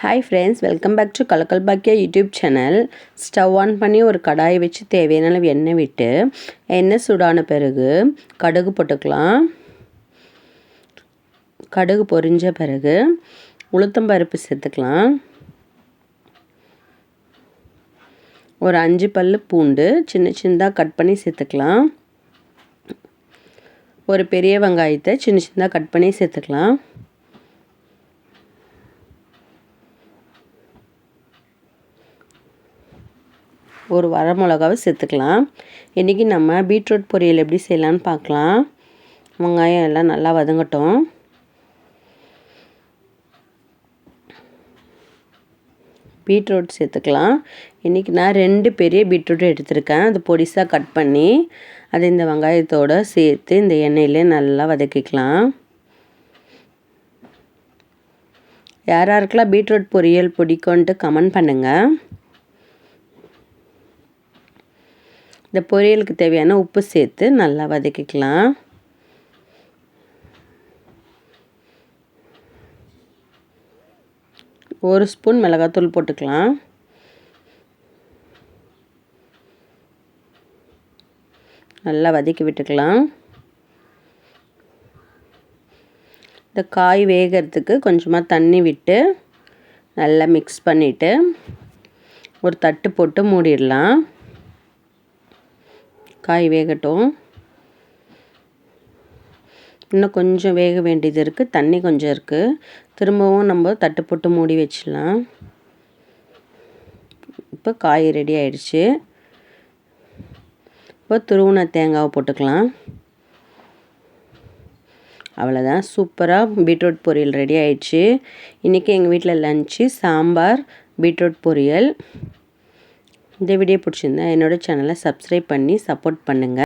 Hi friends, welcome back to Kalakal Bhagya YouTube channel. Stove on பண்ணி ஒரு கடாயை வச்சு தேவையான அளவு எண்ணெய் விட்டு எண்ணெய் சூடான பிறகு கடுகு போட்டுக்கலாம். கடுகு பொரிஞ்ச பிறகு உளுத்தம்பருப்பு சேர்த்துக்கலாம். ஒரு 5 பல்லு பூண்டு சின்ன சின்னதாக கட் பண்ணி சேர்த்துக்கலாம். ஒரு பெரிய வெங்காயத்தை சின்ன சின்னதாக கட் பண்ணி சேர்த்துக்கலாம். ஒரு வரமிளகாவை சேர்த்துக்கலாம். இன்றைக்கி நம்ம பீட்ரூட் பொரியல் எப்படி செய்யலான்னு பார்க்கலாம். வெங்காயம் எல்லாம் நல்லா வதங்கட்டும். பீட்ரூட் சேர்த்துக்கலாம். இன்றைக்கி நான் 2 பெரிய பீட்ரூட் எடுத்திருக்கேன். அது பொடிசாக கட் பண்ணி அதை இந்த வெங்காயத்தோடு சேர்த்து இந்த எண்ணெயிலே நல்லா வதக்கிக்கலாம். யாருக்கெல்லாம் பீட்ரூட் பொரியல் பிடிக்கும்ன்ட்டு கமெண்ட் பண்ணுங்கள். இந்த பொரியலுக்கு தேவையான உப்பு சேர்த்து நல்லா வதக்கிக்கலாம். ஒரு ஸ்பூன் மிளகாத்தூள் போட்டுக்கலாம். நல்லா வதக்கி விட்டுக்கலாம். இந்த காய் வேகிறதுக்கு கொஞ்சமாக தண்ணி விட்டு நல்லா மிக்ஸ் பண்ணிவிட்டு ஒரு தட்டு போட்டு மூடிடலாம். காய் வேகட்டும். இன்னும் கொஞ்சம் வேக வேண்டியது இருக்குது. தண்ணி கொஞ்சம் இருக்குது. திரும்பவும் நம்ம தட்டு போட்டு மூடி வச்சிடலாம். இப்போ காய் ரெடி ஆயிடுச்சு. இப்போ துருவின தேங்காவை போட்டுக்கலாம். அவ்வளோதான், சூப்பராக பீட்ரூட் பொரியல் ரெடி ஆயிடுச்சு. இன்றைக்கி எங்கள் வீட்டில் லஞ்சு சாம்பார் பீட்ரூட் பொரியல். இந்த வீடியோ பிடிச்சிருந்தா என்னோடய சேனலை சப்ஸ்கிரைப் பண்ணி சப்போர்ட் பண்ணுங்கள்.